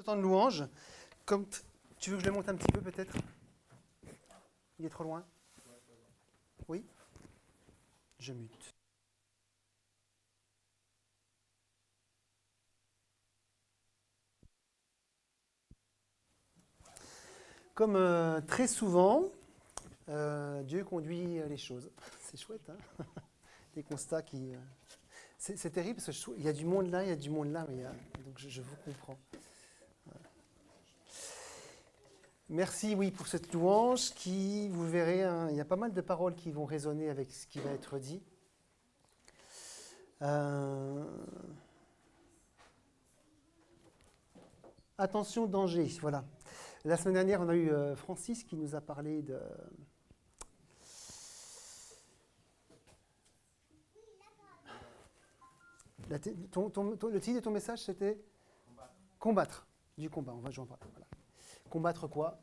Le temps de louange, comme tu veux que je le monte un petit peu peut-être? Il est trop loin? Oui? Je mute. Comme très souvent, Dieu conduit les choses. C'est chouette, hein? Des constats qui... c'est terrible parce qu'il y a du monde là, il y a du monde là, mais donc je vous comprends. Merci, oui, pour cette louange qui, vous verrez, hein, il y a pas mal de paroles qui vont résonner avec ce qui va être dit. Attention, danger, voilà. La semaine dernière, on a eu Francis qui nous a parlé de... le titre de ton message, c'était combattre. Du combat, on va jouer en parler. Voilà. Combattre quoi?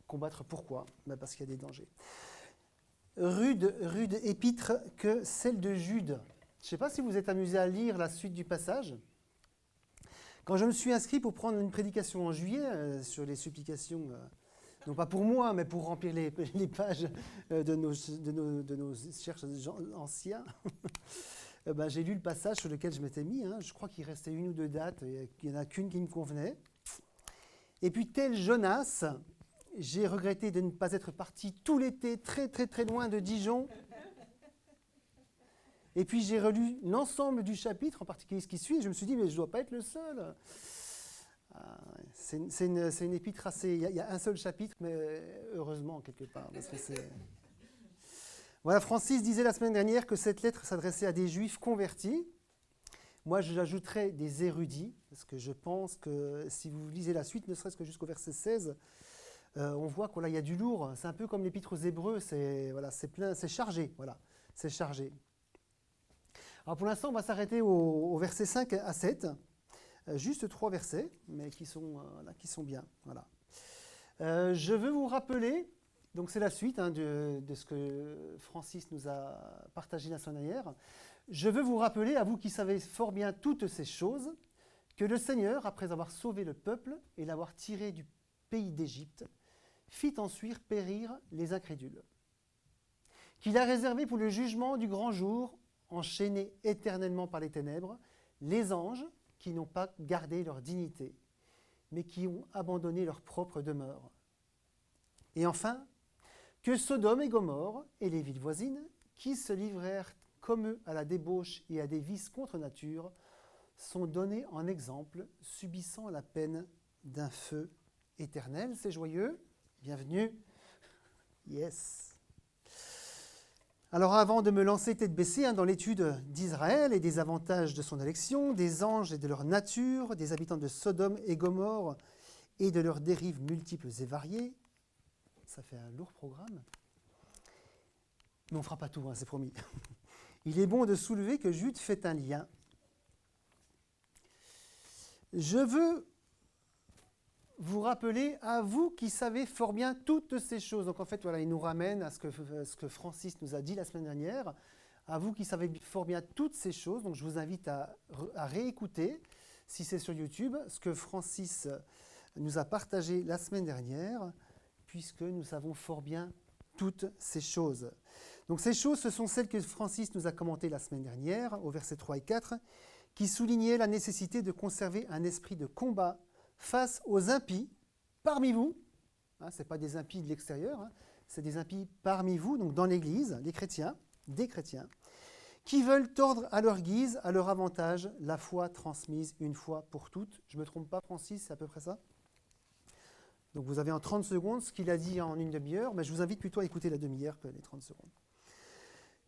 Combattre pourquoi? Parce qu'il y a des dangers. Rude épître que celle de Jude. Je ne sais pas si vous êtes amusé à lire la suite du passage. Quand je me suis inscrit pour prendre une prédication en juillet sur les supplications, non pas pour moi, mais pour remplir les pages de nos chercheurs anciens, j'ai lu le passage sur lequel je m'étais mis. Hein. Je crois qu'il restait une ou deux dates, il n'y en a qu'une qui me convenait. Et puis, tel Jonas, j'ai regretté de ne pas être parti tout l'été très très très loin de Dijon. Et puis j'ai relu l'ensemble du chapitre, en particulier ce qui suit, et je me suis dit, mais je ne dois pas être le seul. C'est une épître assez... Il y a un seul chapitre, mais heureusement, quelque part. Parce que voilà, Francis disait la semaine dernière que cette lettre s'adressait à des juifs convertis. Moi, j'ajouterais des érudits, parce que je pense que si vous lisez la suite, ne serait-ce que jusqu'au verset 16, on voit qu'il y a du lourd. C'est un peu comme l'épître aux Hébreux, c'est plein, c'est chargé. Voilà, c'est chargé. Alors pour l'instant, on va s'arrêter au verset 5 à 7. Juste 3 versets, mais qui sont bien. Voilà. Je veux vous rappeler, donc c'est la suite de ce que Francis nous a partagé la semaine dernière. Je veux vous rappeler, à vous qui savez fort bien toutes ces choses, que le Seigneur, après avoir sauvé le peuple et l'avoir tiré du pays d'Égypte, fit ensuite périr les incrédules, qu'il a réservé pour le jugement du grand jour, enchaînés éternellement par les ténèbres, les anges qui n'ont pas gardé leur dignité, mais qui ont abandonné leur propre demeure. Et enfin, que Sodome et Gomorrhe et les villes voisines, qui se livrèrent comme eux à la débauche et à des vices contre nature, sont donnés en exemple, subissant la peine d'un feu éternel. C'est joyeux. Bienvenue. Yes. Alors avant de me lancer tête baissée dans l'étude d'Israël et des avantages de son élection, des anges et de leur nature, des habitants de Sodome et Gomorrhe et de leurs dérives multiples et variées, ça fait un lourd programme, mais on ne fera pas tout, c'est promis. Il est bon de soulever que Jude fait un lien. Je veux vous rappeler, à vous qui savez fort bien toutes ces choses. Donc en fait, voilà, il nous ramène à ce que Francis nous a dit la semaine dernière. À vous qui savez fort bien toutes ces choses. Donc je vous invite à réécouter, si c'est sur YouTube, ce que Francis nous a partagé la semaine dernière, puisque nous savons fort bien toutes ces choses. Donc ces choses, ce sont celles que Francis nous a commentées la semaine dernière, au verset 3 et 4, qui soulignaient la nécessité de conserver un esprit de combat face aux impies parmi vous, ce n'est pas des impies de l'extérieur, c'est des impies parmi vous, donc dans l'Église, des chrétiens, qui veulent tordre à leur guise, à leur avantage, la foi transmise une fois pour toutes. Je ne me trompe pas, Francis, c'est à peu près ça? Donc vous avez en 30 secondes ce qu'il a dit en une demi-heure, mais je vous invite plutôt à écouter la demi-heure que les 30 secondes.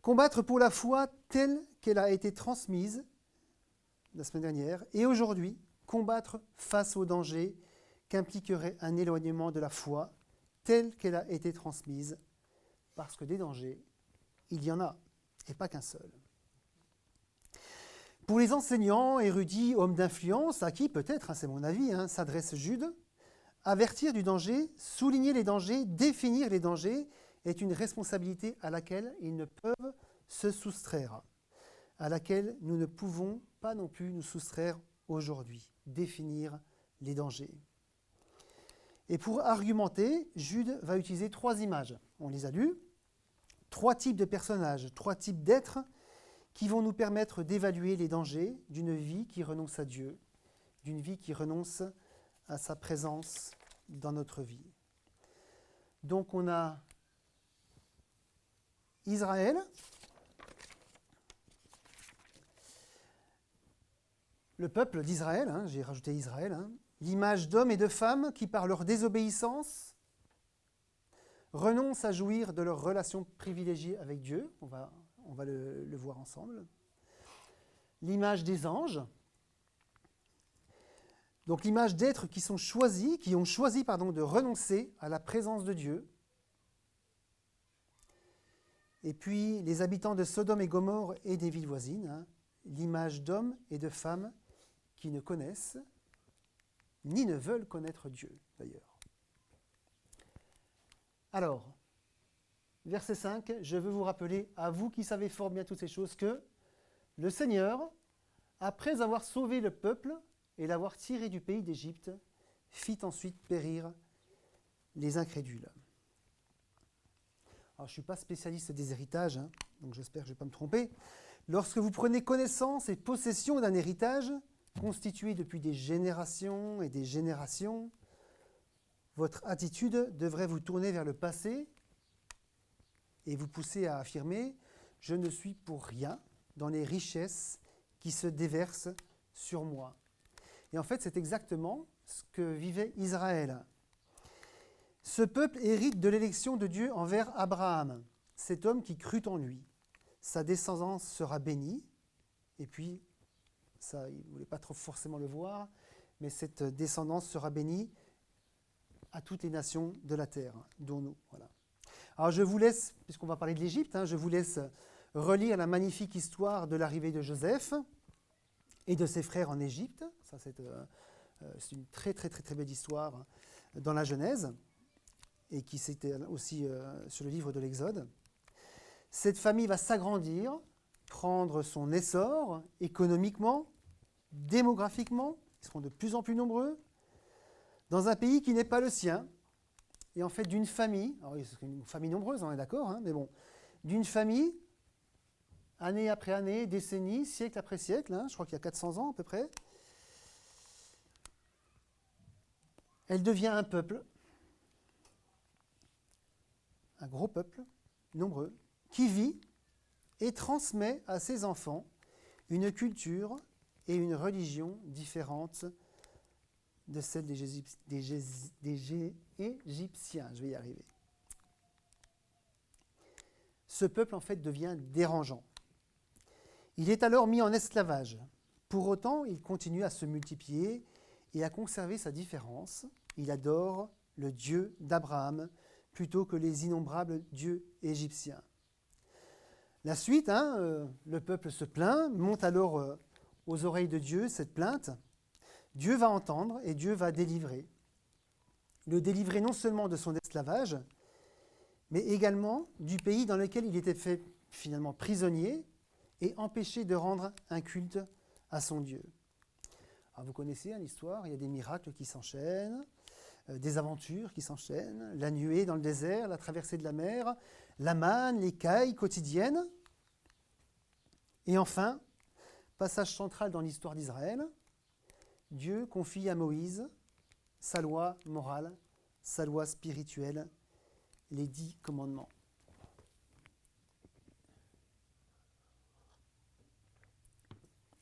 Combattre pour la foi telle qu'elle a été transmise la semaine dernière et aujourd'hui, combattre face aux dangers qu'impliquerait un éloignement de la foi telle qu'elle a été transmise, parce que des dangers, il y en a, et pas qu'un seul. Pour les enseignants, érudits, hommes d'influence, à qui peut-être, c'est mon avis, s'adresse Jude, avertir du danger, souligner les dangers, définir les dangers est une responsabilité à laquelle ils ne peuvent se soustraire, à laquelle nous ne pouvons pas non plus nous soustraire aujourd'hui, définir les dangers. Et pour argumenter, Jude va utiliser 3 images. On les a lues. 3 types de personnages, 3 types d'êtres qui vont nous permettre d'évaluer les dangers d'une vie qui renonce à Dieu, d'une vie qui renonce à sa présence dans notre vie. Donc on a Israël, le peuple d'Israël, j'ai rajouté Israël, l'image d'hommes et de femmes qui, par leur désobéissance, renoncent à jouir de leur relation privilégiée avec Dieu. On va le voir ensemble. L'image des anges. Donc l'image d'êtres qui ont choisi de renoncer à la présence de Dieu. Et puis les habitants de Sodome et Gomorrhe et des villes voisines, l'image d'hommes et de femmes qui ne connaissent ni ne veulent connaître Dieu, d'ailleurs. Alors, verset 5, je veux vous rappeler, à vous qui savez fort bien toutes ces choses, que le Seigneur, après avoir sauvé le peuple et l'avoir tiré du pays d'Égypte, fit ensuite périr les incrédules. Alors, je ne suis pas spécialiste des héritages, donc j'espère que je ne vais pas me tromper. Lorsque vous prenez connaissance et possession d'un héritage constitué depuis des générations et des générations, votre attitude devrait vous tourner vers le passé et vous pousser à affirmer « Je ne suis pour rien dans les richesses qui se déversent sur moi ». Et en fait, c'est exactement ce que vivait Israël. Ce peuple hérite de l'élection de Dieu envers Abraham, cet homme qui crut en lui. Sa descendance sera bénie, et puis, ça, il ne voulait pas trop forcément le voir, mais cette descendance sera bénie à toutes les nations de la terre, dont nous. Voilà. Alors je vous laisse, puisqu'on va parler de l'Égypte, je vous laisse relire la magnifique histoire de l'arrivée de Joseph et de ses frères en Égypte. Ça, c'est une très, très, très, très belle histoire dans la Genèse, et qui c'était aussi sur le livre de l'Exode. Cette famille va s'agrandir, prendre son essor économiquement, démographiquement, ils seront de plus en plus nombreux, dans un pays qui n'est pas le sien, et en fait d'une famille, alors c'est une famille nombreuse, on est d'accord, mais bon, d'une famille, année après année, décennie, siècle après siècle, je crois qu'il y a 400 ans à peu près, elle devient un peuple, un gros peuple, nombreux, qui vit et transmet à ses enfants une culture et une religion différentes de celle des Égyptiens. Je vais y arriver. Ce peuple, en fait, devient dérangeant. Il est alors mis en esclavage. Pour autant, il continue à se multiplier et à conserver sa différence. Il adore le Dieu d'Abraham plutôt que les innombrables dieux égyptiens. La suite, le peuple se plaint, monte alors aux oreilles de Dieu cette plainte. Dieu va entendre et Dieu va délivrer. Le délivrer non seulement de son esclavage, mais également du pays dans lequel il était fait finalement prisonnier et empêché de rendre un culte à son Dieu. Alors vous connaissez l'histoire, il y a des miracles qui s'enchaînent, des aventures qui s'enchaînent, la nuée dans le désert, la traversée de la mer, la manne, les cailles quotidiennes. Et enfin, passage central dans l'histoire d'Israël, Dieu confie à Moïse sa loi morale, sa loi spirituelle, les 10 commandements.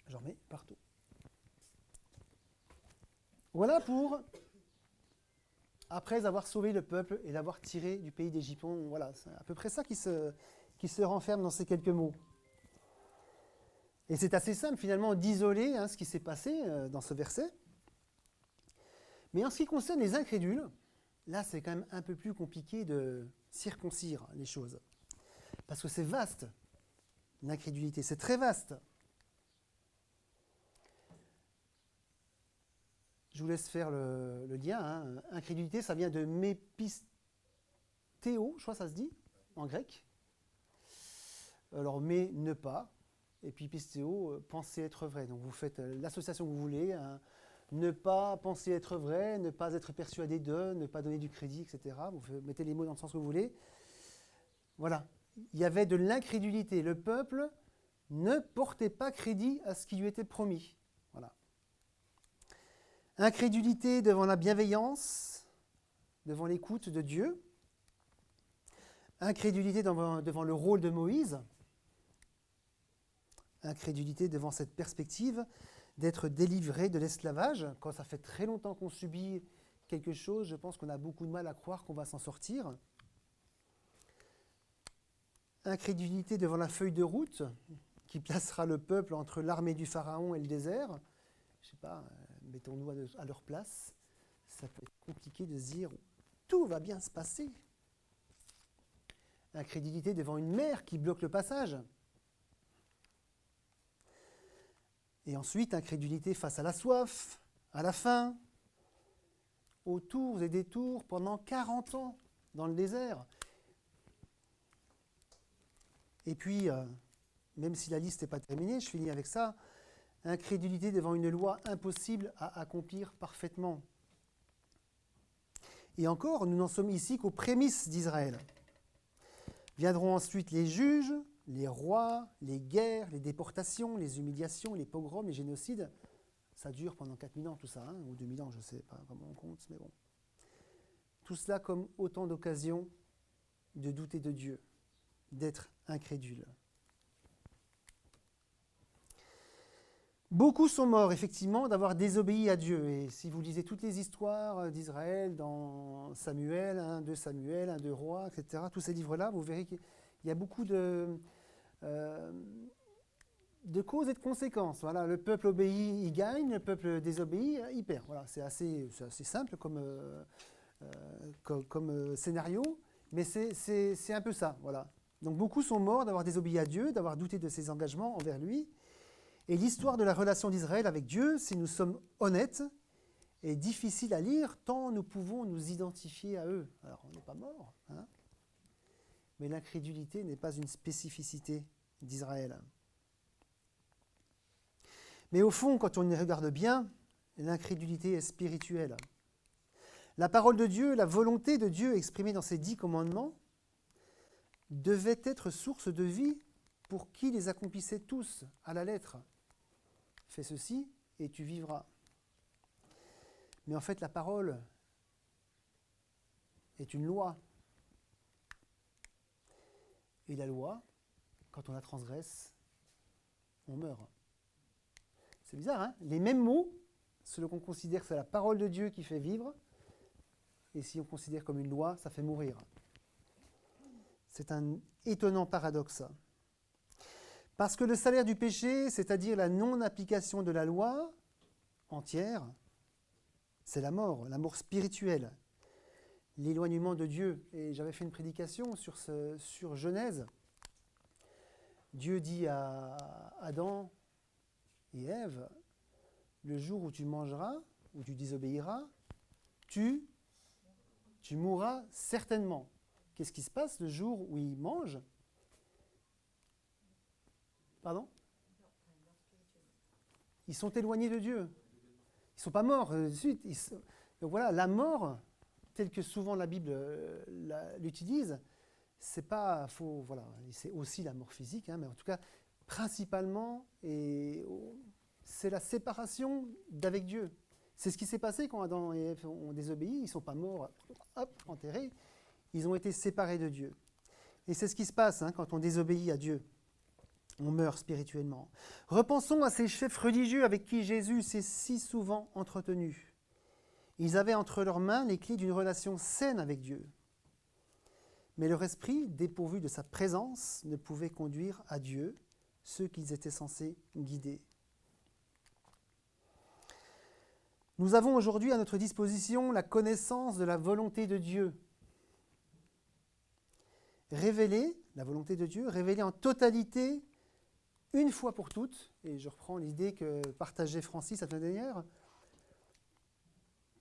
J'en mets partout. Voilà pour, après avoir sauvé le peuple et l'avoir tiré du pays d'Égypte. Voilà, c'est à peu près ça qui se renferme dans ces quelques mots. Et c'est assez simple finalement d'isoler ce qui s'est passé dans ce verset. Mais en ce qui concerne les incrédules, là c'est quand même un peu plus compliqué de circoncire les choses. Parce que c'est vaste, l'incrédulité, c'est très vaste. Je vous laisse faire le lien. Incrédulité, ça vient de mépistéo, je crois que ça se dit, en grec. Alors, mais ne pas. Et puis pistéo, penser être vrai. Donc vous faites l'association que vous voulez. ne pas penser être vrai, ne pas être persuadé de, ne pas donner du crédit, etc. Vous mettez les mots dans le sens que vous voulez. Voilà. Il y avait de l'incrédulité. Le peuple ne portait pas crédit à ce qui lui était promis. Voilà. Incrédulité devant la bienveillance, devant l'écoute de Dieu. Incrédulité devant le rôle de Moïse. Incrédulité devant cette perspective d'être délivré de l'esclavage. Quand ça fait très longtemps qu'on subit quelque chose, je pense qu'on a beaucoup de mal à croire qu'on va s'en sortir. Incrédulité devant la feuille de route qui placera le peuple entre l'armée du Pharaon et le désert. Je ne sais pas, mettons-nous à leur place. Ça peut être compliqué de se dire tout va bien se passer. Incrédulité devant une mer qui bloque le passage. Et ensuite, incrédulité face à la soif, à la faim, aux tours et détours pendant 40 ans dans le désert. Et puis, même si la liste n'est pas terminée, je finis avec ça, incrédulité devant une loi impossible à accomplir parfaitement. Et encore, nous n'en sommes ici qu'aux prémices d'Israël. Viendront ensuite les juges, les rois, les guerres, les déportations, les humiliations, les pogroms, les génocides. Ça dure pendant 4000 ans tout ça, hein, ou 2000 ans, je ne sais pas comment on compte, mais bon. Tout cela comme autant d'occasions de douter de Dieu, d'être incrédule. Beaucoup sont morts, effectivement, d'avoir désobéi à Dieu. Et si vous lisez toutes les histoires d'Israël dans Samuel, 2 Samuel, 2 Rois, etc., tous ces livres-là, vous verrez qu'il y a beaucoup de causes et de conséquences. Voilà, le peuple obéit, il gagne, le peuple désobéit, il perd. Voilà, c'est assez simple comme scénario, mais c'est un peu ça. Voilà. Donc beaucoup sont morts d'avoir désobéi à Dieu, d'avoir douté de ses engagements envers lui. Et l'histoire de la relation d'Israël avec Dieu, si nous sommes honnêtes, est difficile à lire tant nous pouvons nous identifier à eux. Alors on n'est pas morts, hein, mais l'incrédulité n'est pas une spécificité d'Israël. Mais au fond, quand on y regarde bien, l'incrédulité est spirituelle. La parole de Dieu, la volonté de Dieu exprimée dans ses 10 commandements, devait être source de vie pour qui les accomplissait tous à la lettre. Fais ceci et tu vivras. Mais en fait, la parole est une loi. Et la loi, quand on la transgresse, on meurt. C'est bizarre, hein? Les mêmes mots, selon qu'on considère que c'est la parole de Dieu qui fait vivre, et si on considère comme une loi, ça fait mourir. C'est un étonnant paradoxe. Parce que le salaire du péché, c'est-à-dire la non-application de la loi entière, c'est la mort spirituelle, l'éloignement de Dieu. Et j'avais fait une prédication sur Genèse. Dieu dit à Adam et Ève, le jour où tu mangeras, où tu désobéiras, tu mourras certainement. Qu'est-ce qui se passe le jour où ils mangent? Pardon? Ils sont éloignés de Dieu. Ils ne sont pas morts. Donc voilà, la mort, telle que souvent la Bible l'utilise, c'est pas faux. Voilà, c'est aussi la mort physique, hein, mais en tout cas, principalement, c'est la séparation d'avec Dieu. C'est ce qui s'est passé quand Adam et Ève ont désobéi. Ils ne sont pas morts, hop, enterrés. Ils ont été séparés de Dieu. Et c'est ce qui se passe quand on désobéit à Dieu. On meurt spirituellement. Repensons à ces chefs religieux avec qui Jésus s'est si souvent entretenu. Ils avaient entre leurs mains les clés d'une relation saine avec Dieu. Mais leur esprit, dépourvu de sa présence, ne pouvait conduire à Dieu ceux qu'ils étaient censés guider. Nous avons aujourd'hui à notre disposition la connaissance de la volonté de Dieu. Révélée, la volonté de Dieu, révélée en totalité, une fois pour toutes, et je reprends l'idée que partageait Francis la semaine dernière,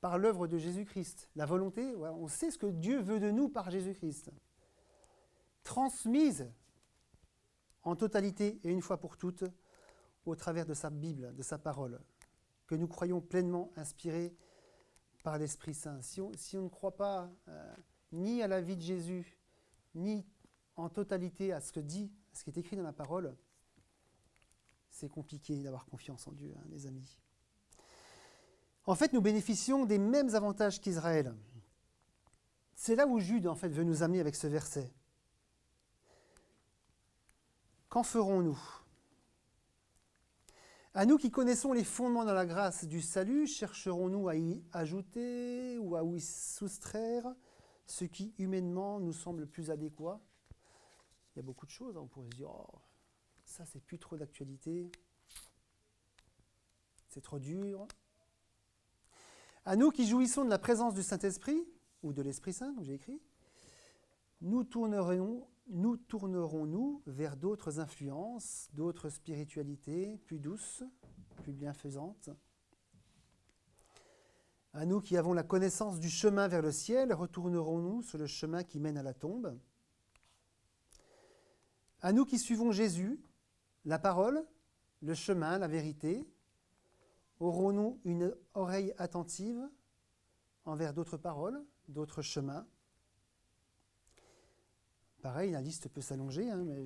par l'œuvre de Jésus-Christ. La volonté, on sait ce que Dieu veut de nous par Jésus-Christ. Transmise en totalité et une fois pour toutes au travers de sa Bible, de sa parole. que nous croyons pleinement inspirés par l'Esprit Saint. Si on ne croit pas ni à la vie de Jésus, ni en totalité à ce qui est écrit dans la parole, c'est compliqué d'avoir confiance en Dieu, hein, les amis. En fait, nous bénéficions des mêmes avantages qu'Israël. C'est là où Jude, en fait, veut nous amener avec ce verset. Qu'en ferons-nous ? À nous qui connaissons les fondements dans la grâce du salut, chercherons-nous à y ajouter ou à y soustraire ce qui humainement nous semble plus adéquat ? Il y a beaucoup de choses, hein, on pourrait se dire, oh, ça c'est plus trop d'actualité, c'est trop dur. À nous qui jouissons de la présence du Saint-Esprit, ou de l'Esprit Saint, comme j'ai écrit, nous tournerons-nous vers d'autres influences, d'autres spiritualités plus douces, plus bienfaisantes. À nous qui avons la connaissance du chemin vers le ciel, retournerons-nous sur le chemin qui mène à la tombe ? À nous qui suivons Jésus, la parole, le chemin, la vérité, aurons-nous une oreille attentive envers d'autres paroles, d'autres chemins ? Pareil, la liste peut s'allonger, hein, mais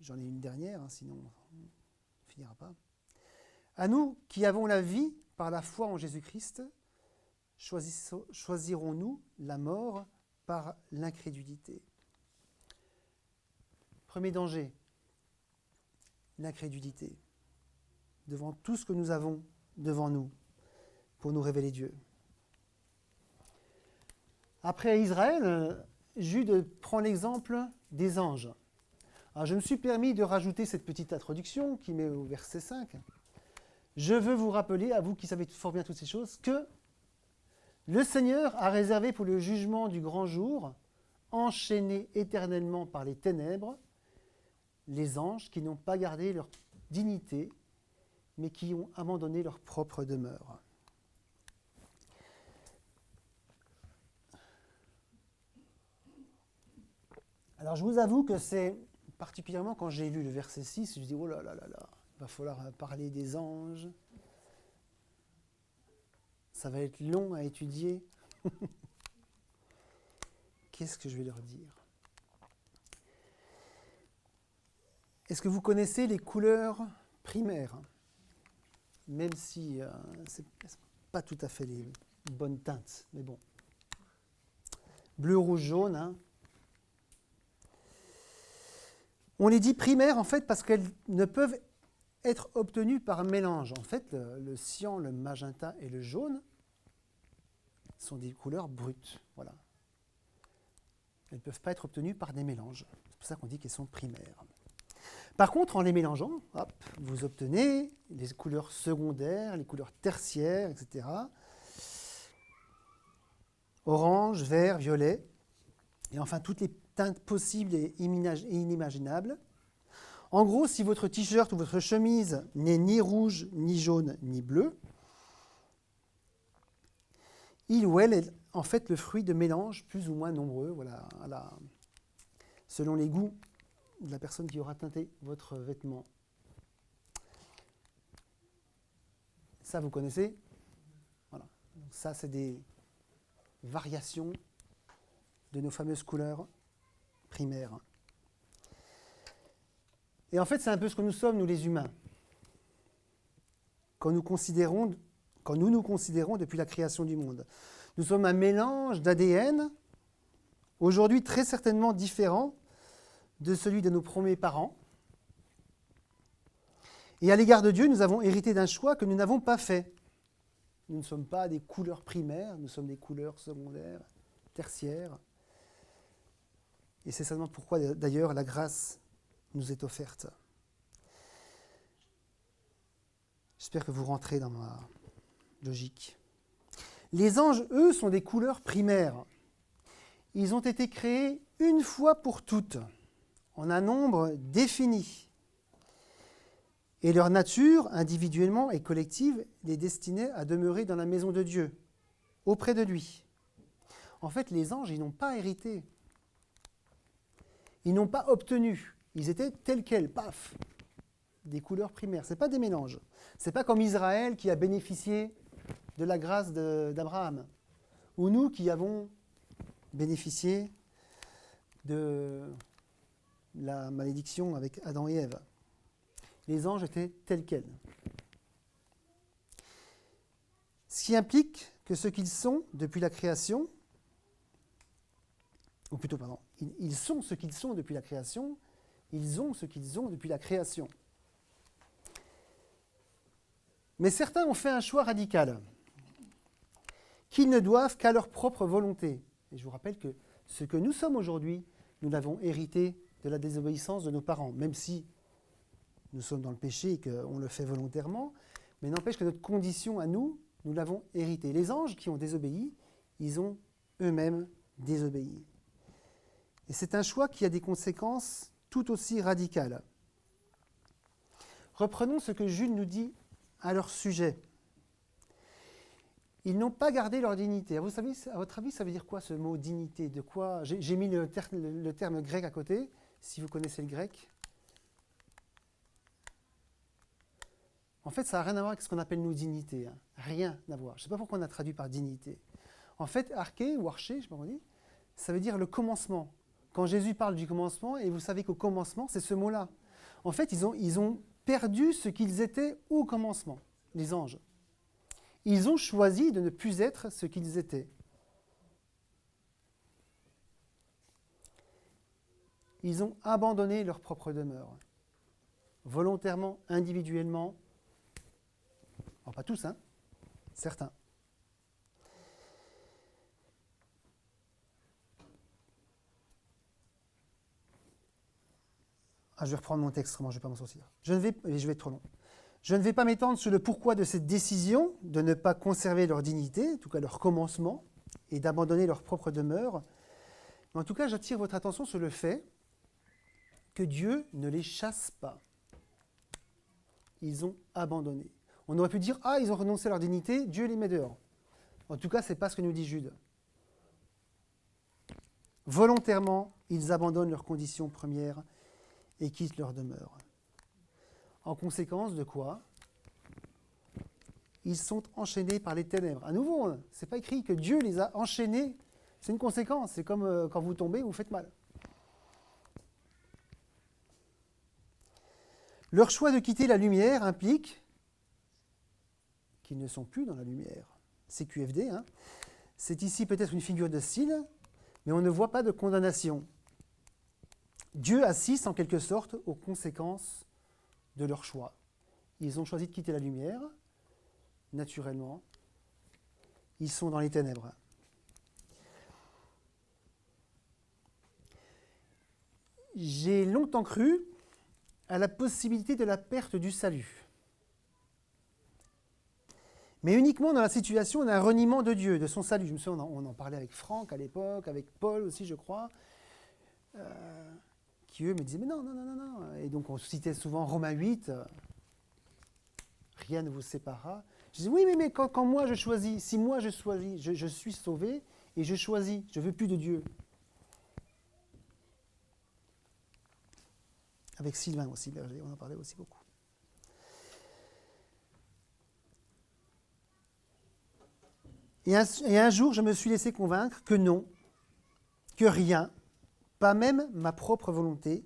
j'en ai une dernière, hein, sinon on ne finira pas. À nous qui avons la vie par la foi en Jésus-Christ, choisirons-nous la mort par l'incrédulité ? Premier danger, l'incrédulité, devant tout ce que nous avons devant nous pour nous révéler Dieu. Après Israël, Jude prend l'exemple des anges. Alors je me suis permis de rajouter cette petite introduction qui met au verset 5. Je veux vous rappeler, à vous qui savez fort bien toutes ces choses, que le Seigneur a réservé pour le jugement du grand jour, enchaînés éternellement par les ténèbres, les anges qui n'ont pas gardé leur dignité, mais qui ont abandonné leur propre demeure. Alors je vous avoue que c'est particulièrement quand j'ai lu le verset 6, je me dis oh là là là là, il va falloir parler des anges. Ça va être long à étudier. Qu'est-ce que je vais leur dire ? Est-ce que vous connaissez les couleurs primaires ? Même si ce n'est pas tout à fait les bonnes teintes, mais bon. Bleu, rouge, jaune. Hein. On les dit primaires en fait parce qu'elles ne peuvent être obtenues par mélange. En fait, le cyan, le magenta et le jaune sont des couleurs brutes. Voilà. Elles ne peuvent pas être obtenues par des mélanges. C'est pour ça qu'on dit qu'elles sont primaires. Par contre, en les mélangeant, hop, vous obtenez les couleurs secondaires, les couleurs tertiaires, etc. Orange, vert, violet, et enfin toutes les teintes possibles et inimaginables. En gros, si votre t-shirt ou votre chemise n'est ni rouge, ni jaune, ni bleu, il ou elle est en fait le fruit de mélanges plus ou moins nombreux, voilà, selon les goûts de la personne qui aura teinté votre vêtement. Ça, vous connaissez ? Voilà. Ça, c'est des variations de nos fameuses couleurs primaires. Et en fait, c'est un peu ce que nous sommes, nous les humains. Quand nous nous considérons depuis la création du monde. Nous sommes un mélange d'ADN, aujourd'hui très certainement différent de celui de nos premiers parents. Et à l'égard de Dieu, nous avons hérité d'un choix que nous n'avons pas fait. Nous ne sommes pas des couleurs primaires, nous sommes des couleurs secondaires, tertiaires. Et c'est certainement pourquoi, d'ailleurs, la grâce nous est offerte. J'espère que vous rentrez dans ma logique. Les anges, eux, sont des couleurs primaires. Ils ont été créés une fois pour toutes, en un nombre défini. Et leur nature, individuellement et collective, les destinait à demeurer dans la maison de Dieu, auprès de lui. En fait, les anges, ils n'ont pas hérité. Ils n'ont pas obtenu. Ils étaient tels quels, paf, des couleurs primaires. Ce n'est pas des mélanges. Ce n'est pas comme Israël qui a bénéficié de la grâce d'Abraham, ou nous qui avons bénéficié de la malédiction avec Adam et Ève. Les anges étaient tels quels. Ce qui implique que ce qu'ils sont depuis la création, ou plutôt, pardon, ils sont ce qu'ils sont depuis la création, ils ont ce qu'ils ont depuis la création. Mais certains ont fait un choix radical, qu'ils ne doivent qu'à leur propre volonté. Et je vous rappelle que ce que nous sommes aujourd'hui, nous l'avons hérité de la désobéissance de nos parents, même si nous sommes dans le péché et qu'on le fait volontairement, mais n'empêche que notre condition à nous, nous l'avons hérité. Les anges qui ont désobéi, ils ont eux-mêmes désobéi. Et c'est un choix qui a des conséquences tout aussi radicales. Reprenons ce que Jude nous dit à leur sujet. Ils n'ont pas gardé leur dignité. À votre avis, ça veut dire quoi ce mot dignité? De quoi? J'ai mis le terme grec à côté, si vous connaissez le grec. En fait, ça n'a rien à voir avec ce qu'on appelle nous dignité. Hein. Rien à voir. Je ne sais pas pourquoi on a traduit par dignité. En fait, arché ou arché, je ne sais pas comment on dit, ça veut dire le commencement. Quand Jésus parle du commencement, et vous savez qu'au commencement, c'est ce mot-là. En fait, ils ont perdu ce qu'ils étaient au commencement, les anges. Ils ont choisi de ne plus être ce qu'ils étaient. Ils ont abandonné leur propre demeure, volontairement, individuellement. Alors, pas tous, hein, certains. Je vais reprendre mon texte, comment je ne vais pas m'en sortir. Je vais être trop long. Je ne vais pas m'étendre sur le pourquoi de cette décision de ne pas conserver leur dignité, en tout cas leur commencement, et d'abandonner leur propre demeure. Mais en tout cas, j'attire votre attention sur le fait que Dieu ne les chasse pas. Ils ont abandonné. On aurait pu dire, ils ont renoncé à leur dignité, Dieu les met dehors. En tout cas, ce n'est pas ce que nous dit Jude. Volontairement, ils abandonnent leurs conditions premières et quittent leur demeure. En conséquence de quoi? Ils sont enchaînés par les ténèbres. À nouveau, ce n'est pas écrit que Dieu les a enchaînés. C'est une conséquence. C'est comme quand vous tombez, vous faites mal. Leur choix de quitter la lumière implique qu'ils ne sont plus dans la lumière. C'est QFD. Hein. C'est ici peut-être une figure de style, mais on ne voit pas de condamnation. Dieu assiste en quelque sorte aux conséquences de leur choix. Ils ont choisi de quitter la lumière, naturellement. Ils sont dans les ténèbres. J'ai longtemps cru à la possibilité de la perte du salut. Mais uniquement dans la situation d'un reniement de Dieu, de son salut. Je me souviens, on en parlait avec Franck à l'époque, avec Paul aussi, je crois, qui eux me disaient, mais non. Et donc on citait souvent Romains 8, rien ne vous séparera. Je disais, oui, mais quand moi je choisis, si moi je choisis, je suis sauvé et je choisis, je ne veux plus de Dieu. Avec Sylvain aussi, Berger, on en parlait aussi beaucoup. Et un jour, je me suis laissé convaincre que non, que rien, pas même ma propre volonté,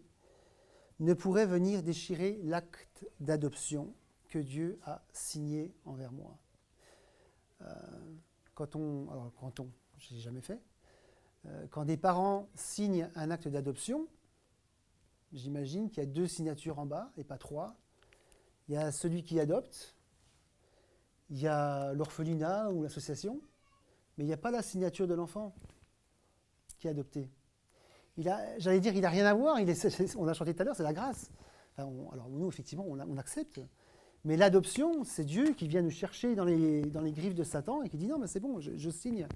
ne pourrait venir déchirer l'acte d'adoption que Dieu a signé envers moi. Je n'ai jamais fait, quand des parents signent un acte d'adoption, j'imagine qu'il y a 2 signatures en bas et pas 3. Il y a celui qui adopte, il y a l'orphelinat ou l'association, mais il n'y a pas la signature de l'enfant qui est adopté. J'allais dire, il n'a rien à voir, on a chanté tout à l'heure, c'est la grâce. Alors nous, effectivement, on accepte. Mais l'adoption, c'est Dieu qui vient nous chercher dans les griffes de Satan et qui dit non, mais c'est bon, je signe,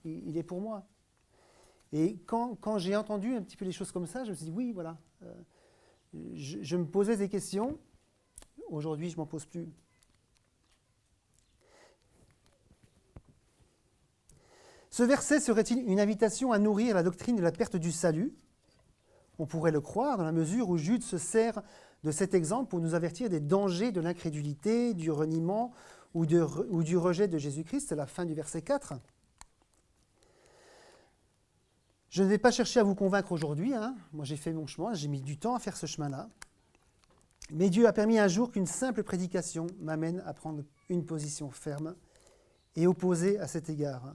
il est pour moi. Et quand j'ai entendu un petit peu les choses comme ça, je me suis dit oui, voilà. Je me posais des questions, aujourd'hui je ne m'en pose plus. Ce verset serait-il une invitation à nourrir la doctrine de la perte du salut? On pourrait le croire dans la mesure où Jude se sert de cet exemple pour nous avertir des dangers de l'incrédulité, du reniement ou du rejet de Jésus-Christ. C'est la fin du verset 4. Je ne vais pas chercher à vous convaincre aujourd'hui. Moi, j'ai fait mon chemin, j'ai mis du temps à faire ce chemin-là. Mais Dieu a permis un jour qu'une simple prédication m'amène à prendre une position ferme et opposée à cet égard.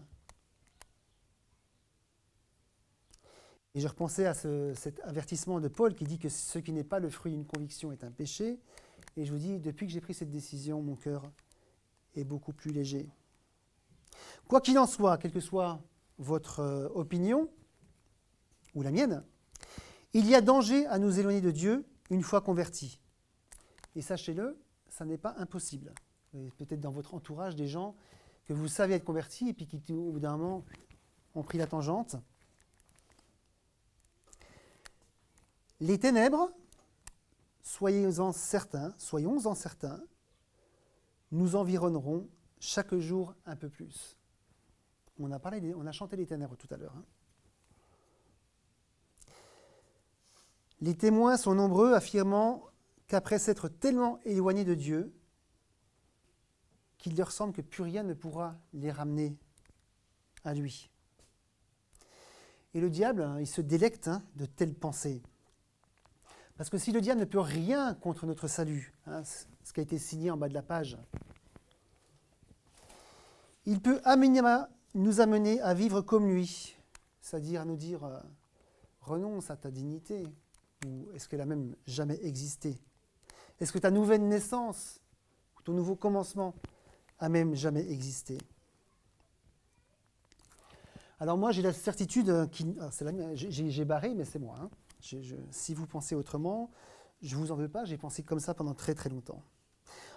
Et je repensais à cet avertissement de Paul qui dit que ce qui n'est pas le fruit d'une conviction est un péché. Et je vous dis, depuis que j'ai pris cette décision, mon cœur est beaucoup plus léger. Quoi qu'il en soit, quelle que soit votre opinion, ou la mienne, il y a danger à nous éloigner de Dieu une fois convertis. Et sachez-le, ça n'est pas impossible. Vous avez peut-être dans votre entourage des gens que vous savez être convertis et puis qui, au bout d'un moment, ont pris la tangente. Les ténèbres, soyons-en certains, nous environneront chaque jour un peu plus. On a chanté les ténèbres tout à l'heure. Les témoins sont nombreux, affirmant qu'après s'être tellement éloignés de Dieu, qu'il leur semble que plus rien ne pourra les ramener à lui. Et le diable, il se délecte de telles pensées. Parce que si le diable ne peut rien contre notre salut, ce qui a été signé en bas de la page, il peut nous amener à vivre comme lui, c'est-à-dire à nous dire renonce à ta dignité, ou est-ce qu'elle a même jamais existé? Est-ce que ta nouvelle naissance, ou ton nouveau commencement, a même jamais existé? Alors moi j'ai la certitude, j'ai barré, mais c'est moi. Si vous pensez autrement, je ne vous en veux pas, j'ai pensé comme ça pendant très très longtemps.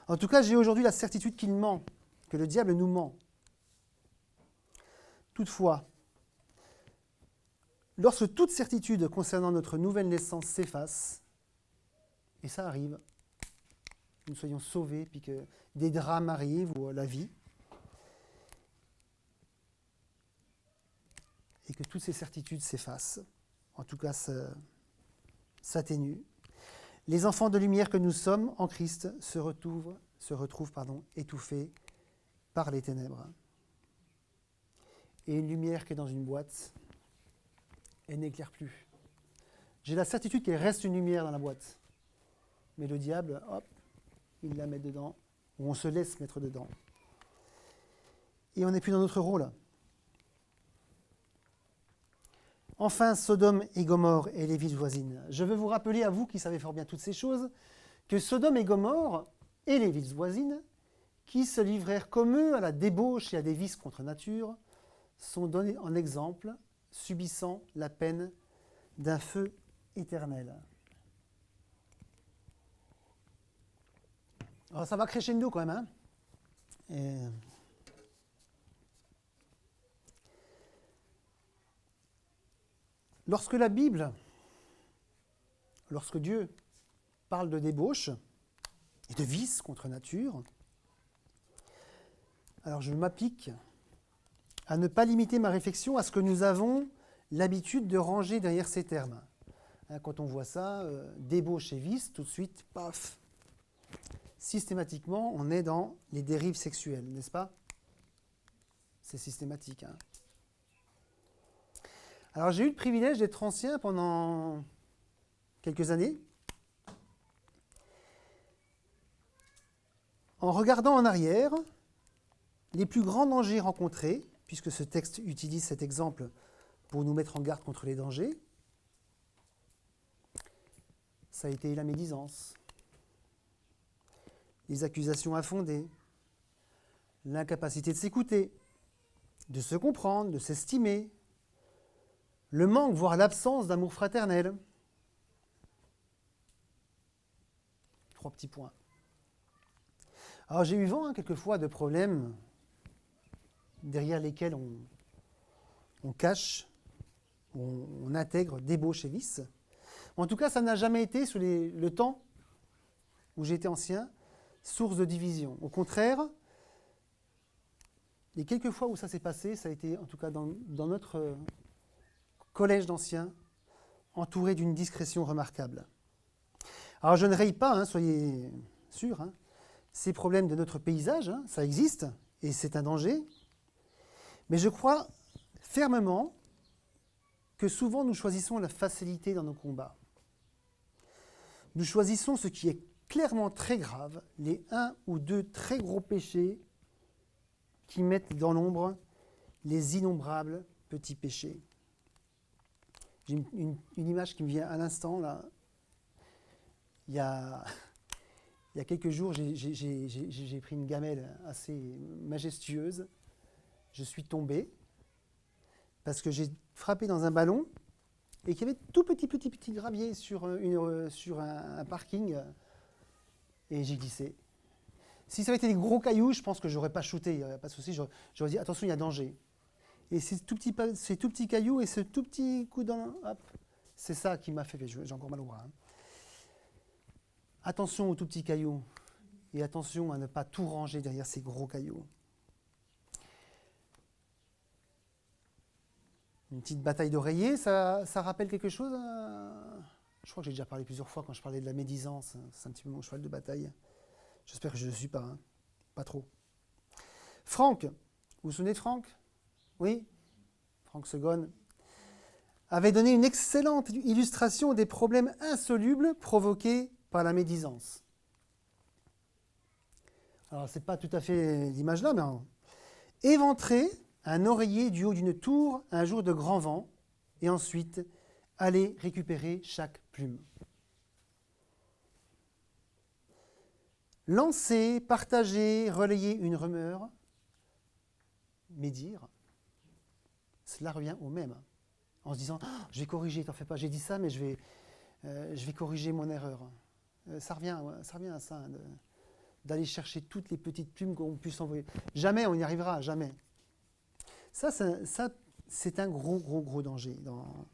En tout cas, j'ai aujourd'hui la certitude qu'il ment, que le diable nous ment. Toutefois, lorsque toute certitude concernant notre nouvelle naissance s'efface, et ça arrive, que nous soyons sauvés, puis que des drames arrivent, ou la vie, et que toutes ces certitudes s'effacent, en tout cas s'atténuent, les enfants de lumière que nous sommes en Christ se retrouvent étouffés par les ténèbres. Et une lumière qui est dans une boîte, elle n'éclaire plus. J'ai la certitude qu'il reste une lumière dans la boîte. Mais le diable, hop, il la met dedans, ou on se laisse mettre dedans. Et on n'est plus dans notre rôle. Enfin, Sodome et Gomorrhe et les villes voisines. Je veux vous rappeler à vous qui savez fort bien toutes ces choses, que Sodome et Gomorrhe et les villes voisines, qui se livrèrent comme eux à la débauche et à des vices contre nature, sont donnés en exemple, subissant la peine d'un feu éternel. Alors ça va crescendo quand même, Lorsque la Bible, lorsque Dieu parle de débauche et de vice contre nature, alors je m'applique à ne pas limiter ma réflexion à ce que nous avons l'habitude de ranger derrière ces termes. Quand on voit ça, débauche et vice, tout de suite, paf, systématiquement, on est dans les dérives sexuelles, n'est-ce pas? C'est systématique. Alors j'ai eu le privilège d'être ancien pendant quelques années. En regardant en arrière, les plus grands dangers rencontrés, puisque ce texte utilise cet exemple pour nous mettre en garde contre les dangers, ça a été la médisance, les accusations infondées, l'incapacité de s'écouter, de se comprendre, de s'estimer, le manque, voire l'absence d'amour fraternel. 3 petits points. Alors j'ai eu vent quelquefois de problèmes derrière lesquels on cache, on intègre débauche et vice. En tout cas, ça n'a jamais été, sur le temps où j'étais ancien, source de division. Au contraire, les quelques fois où ça s'est passé, ça a été, en tout cas dans notre collège d'anciens, entouré d'une discrétion remarquable. Alors je ne raye pas, hein, soyez sûrs, hein, ces problèmes de notre paysage, hein, ça existe, et c'est un danger. Mais je crois fermement que souvent nous choisissons la facilité dans nos combats. Nous choisissons ce qui est clairement très grave, les un ou deux très gros péchés qui mettent dans l'ombre les innombrables petits péchés. J'ai une image qui me vient à l'instant, là. Il y a quelques jours, j'ai pris une gamelle assez majestueuse. Je suis tombé parce que j'ai frappé dans un ballon et qu'il y avait tout petit gravier sur un parking et j'ai glissé. Si ça avait été des gros cailloux, je pense que je n'aurais pas shooté, pas de souci, j'aurais dit attention, il y a danger. Et ces tout petits cailloux et ce tout petit coup dans... Hop, c'est ça qui m'a fait, j'ai encore mal au bras. Hein. Attention aux tout petits cailloux et attention à ne pas tout ranger derrière ces gros cailloux. Une petite bataille d'oreiller, ça rappelle quelque chose Je crois que j'ai déjà parlé plusieurs fois quand je parlais de la médisance. C'est un petit peu mon cheval de bataille. J'espère que je ne le suis pas. Hein. Pas trop. Franck, vous vous souvenez de Franck ? Oui, Franck Segone avait donné une excellente illustration des problèmes insolubles provoqués par la médisance. Alors, ce n'est pas tout à fait l'image là, mais éventrer un oreiller du haut d'une tour un jour de grand vent et ensuite aller récupérer chaque plume. Lancer, partager, relayer une rumeur, médire, cela revient au même. En se disant, oh, je vais corriger, t'en fais pas, j'ai dit ça, mais je vais corriger mon erreur. Ça revient à ça, hein, d'aller chercher toutes les petites plumes qu'on puisse envoyer. Jamais on n'y arrivera, jamais. Ça, c'est un gros danger. Dans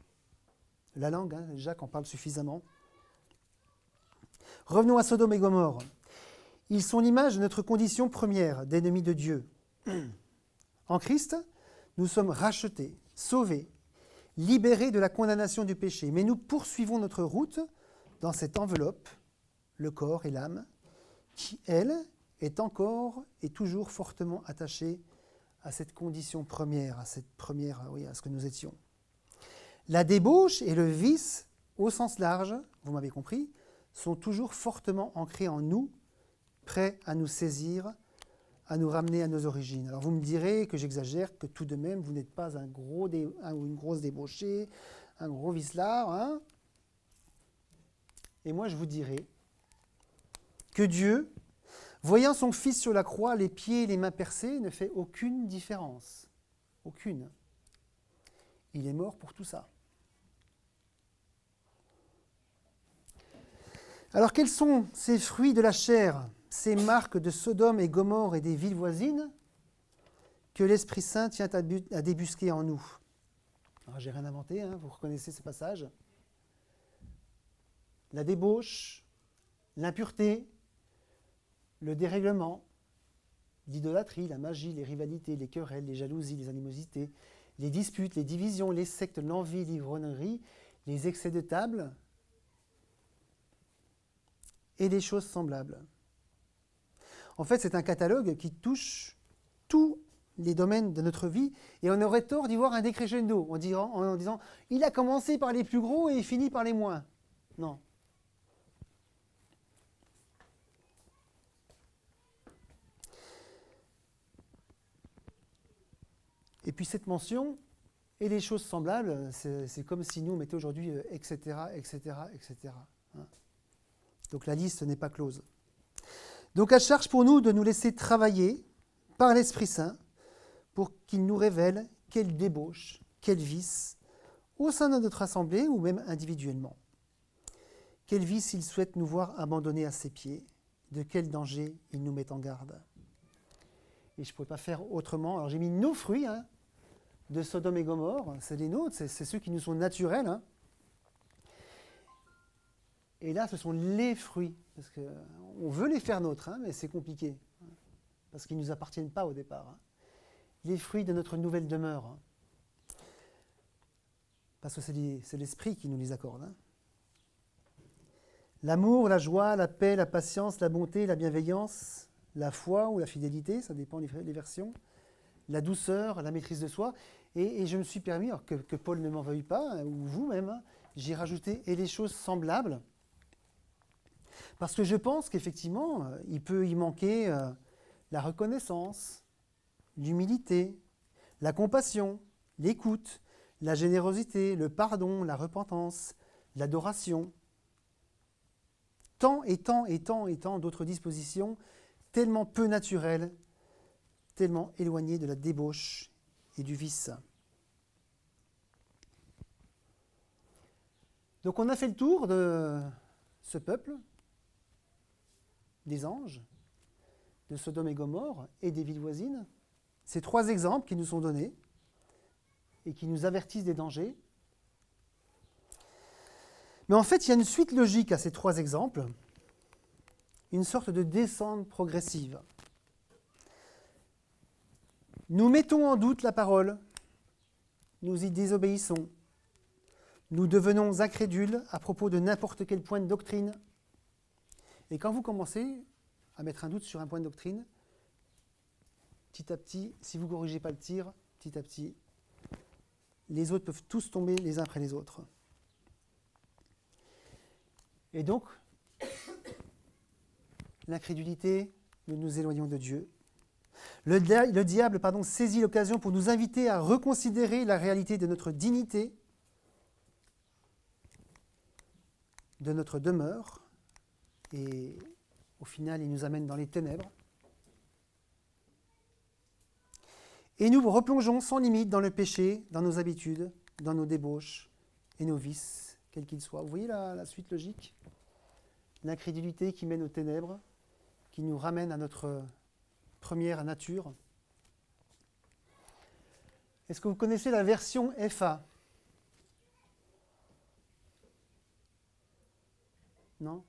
la langue, hein, Jacques en parle suffisamment. Revenons à Sodome et Gomorrhe. Ils sont l'image de notre condition première d'ennemis de Dieu. En Christ, nous sommes rachetés, sauvés, libérés de la condamnation du péché. Mais nous poursuivons notre route dans cette enveloppe, le corps et l'âme, qui, elle, est encore et toujours fortement attachée à cette condition première, à ce que nous étions. La débauche et le vice, au sens large, vous m'avez compris, sont toujours fortement ancrés en nous, prêts à nous saisir, à nous ramener à nos origines. Alors vous me direz que j'exagère, que tout de même, vous n'êtes pas ou une grosse débauchée, un gros vicelard. Hein. Et moi, je vous dirais que Dieu, voyant son Fils sur la croix, les pieds et les mains percés, ne fait aucune différence. Aucune. Il est mort pour tout ça. Alors, quels sont ces fruits de la chair, ces marques de Sodome et Gomorrhe et des villes voisines que l'Esprit Saint tient à débusquer en nous ? Alors, j'ai rien inventé, hein, vous reconnaissez ces passages. La débauche, l'impureté, le dérèglement, l'idolâtrie, la magie, les rivalités, les querelles, les jalousies, les animosités, les disputes, les divisions, les sectes, l'envie, l'ivrognerie, les excès de table et des choses semblables. En fait, c'est un catalogue qui touche tous les domaines de notre vie et on aurait tort d'y voir un décrescendo en disant « il a commencé par les plus gros et il finit par les moins ». Non. Et puis cette mention et les choses semblables, c'est comme si nous on mettait aujourd'hui etc., etc., etc. Hein. Donc la liste n'est pas close. Donc à charge pour nous de nous laisser travailler par l'Esprit Saint pour qu'il nous révèle quelle débauche, quel vice, au sein de notre assemblée ou même individuellement. Quel vice il souhaite nous voir abandonnés à ses pieds, de quel danger il nous met en garde. Et je ne pouvais pas faire autrement. Alors j'ai mis nos fruits, hein, de Sodome et Gomorrhe, c'est les nôtres, c'est ceux qui nous sont naturels. Hein. Et là, ce sont les fruits, parce qu'on veut les faire nôtres, hein, mais c'est compliqué, hein, parce qu'ils ne nous appartiennent pas au départ. Hein. Les fruits de notre nouvelle demeure, hein, parce que c'est l'Esprit qui nous les accorde. Hein. L'amour, la joie, la paix, la patience, la bonté, la bienveillance, la foi ou la fidélité, ça dépend des versions, la douceur, la maîtrise de soi. Et je me suis permis, alors que Paul ne m'en veuille pas, ou vous-même, hein, j'ai rajouté « et les choses semblables », parce que je pense qu'effectivement, il peut y manquer la reconnaissance, l'humilité, la compassion, l'écoute, la générosité, le pardon, la repentance, l'adoration. Tant et tant et tant et tant d'autres dispositions tellement peu naturelles, tellement éloignées de la débauche et du vice. Donc on a fait le tour de ce peuple, des anges, de Sodome et Gomorrhe et des villes voisines. Ces trois exemples qui nous sont donnés et qui nous avertissent des dangers. Mais en fait, il y a une suite logique à ces trois exemples, une sorte de descente progressive. Nous mettons en doute la parole, nous y désobéissons, nous devenons incrédules à propos de n'importe quel point de doctrine. Et quand vous commencez à mettre un doute sur un point de doctrine, petit à petit, si vous ne corrigez pas le tir, petit à petit, les autres peuvent tous tomber les uns après les autres. Et donc, l'incrédulité, nous nous éloignons de Dieu. Le diable saisit l'occasion pour nous inviter à reconsidérer la réalité de notre dignité, de notre demeure, et au final, il nous amène dans les ténèbres. Et nous replongeons sans limite dans le péché, dans nos habitudes, dans nos débauches et nos vices, quels qu'ils soient. Vous voyez la suite logique ? L'incrédulité qui mène aux ténèbres, qui nous ramène à notre première nature. Est-ce que vous connaissez la version FA ? Non ?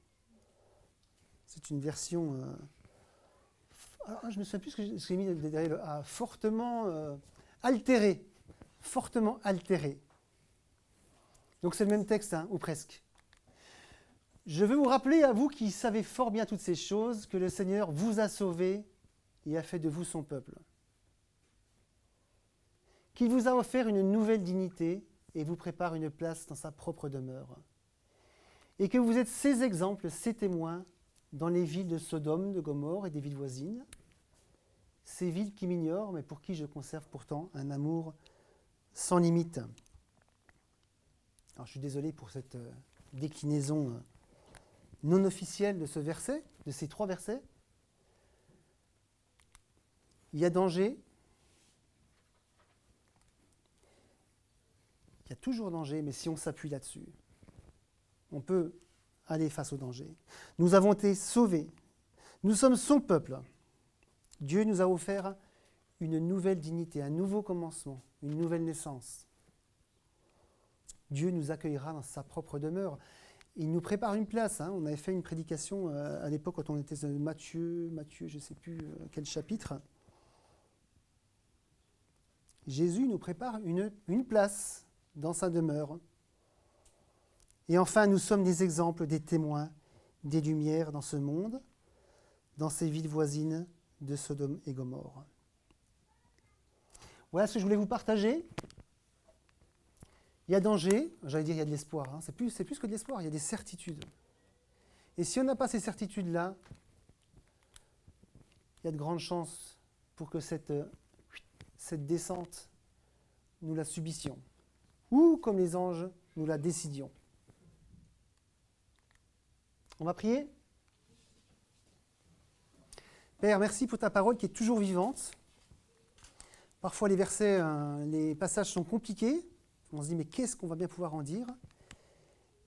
C'est une version... Alors, je me souviens plus ce que j'ai mis derrière le A. Fortement altéré. Fortement altéré. Donc c'est le même texte, hein, ou presque. Je veux vous rappeler, à vous qui savez fort bien toutes ces choses, que le Seigneur vous a sauvés et a fait de vous son peuple. Qu'il vous a offert une nouvelle dignité et vous prépare une place dans sa propre demeure. Et que vous êtes ces exemples, ces témoins, dans les villes de Sodome, de Gomorrhe et des villes voisines. Ces villes qui m'ignorent, mais pour qui je conserve pourtant un amour sans limite. Alors je suis désolé pour cette déclinaison non officielle de ce verset, de ces trois versets. Il y a danger. Il y a toujours danger, mais si on s'appuie là-dessus, on peut aller face au danger. Nous avons été sauvés. Nous sommes son peuple. Dieu nous a offert une nouvelle dignité, un nouveau commencement, une nouvelle naissance. Dieu nous accueillera dans sa propre demeure. Il nous prépare une place. On avait fait une prédication à l'époque quand on était dans Matthieu, je ne sais plus quel chapitre. Jésus nous prépare une place dans sa demeure. Et enfin, nous sommes des exemples, des témoins, des lumières dans ce monde, dans ces villes voisines de Sodome et Gomorrhe. Voilà ce que je voulais vous partager. Il y a danger, j'allais dire il y a de l'espoir, c'est plus que de l'espoir, il y a des certitudes. Et si on n'a pas ces certitudes-là, il y a de grandes chances pour que cette descente, nous la subissions. Ou, comme les anges, nous la décidions. On va prier ? Père, merci pour ta parole qui est toujours vivante. Parfois les versets, les passages sont compliqués. On se dit, mais qu'est-ce qu'on va bien pouvoir en dire ?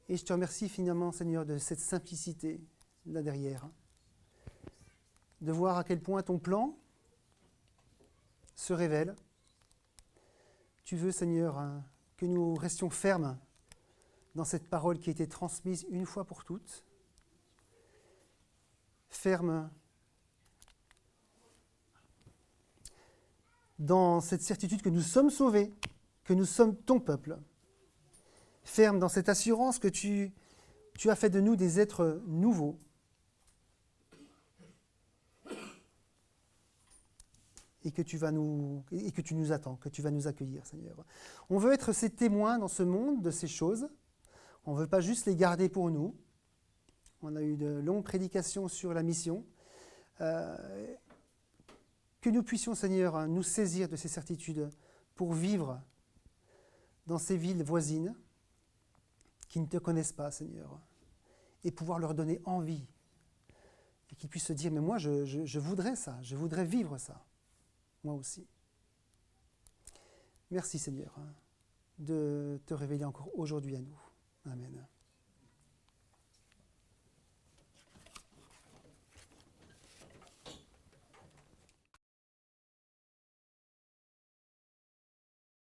Et je te remercie finalement, Seigneur, de cette simplicité là derrière. De voir à quel point ton plan se révèle. Tu veux, Seigneur, que nous restions fermes dans cette parole qui a été transmise une fois pour toutes. Fermes dans cette certitude que nous sommes sauvés, que nous sommes ton peuple. Ferme dans cette assurance que tu Tu as fait de nous des êtres nouveaux. Et que tu nous attends, que tu vas nous accueillir, Seigneur. On veut être ces témoins dans ce monde de ces choses. On ne veut pas juste les garder pour nous. On a eu de longues prédications sur la mission. Que nous puissions, Seigneur, nous saisir de ces certitudes pour vivre dans ces villes voisines qui ne te connaissent pas, Seigneur, et pouvoir leur donner envie. Et qu'ils puissent se dire, mais moi, je voudrais ça, je voudrais vivre ça. Moi aussi. Merci Seigneur de te révéler encore aujourd'hui à nous. Amen.